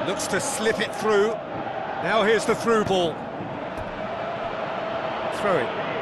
Looks to slip it through. Now here's the through ball. Throw it.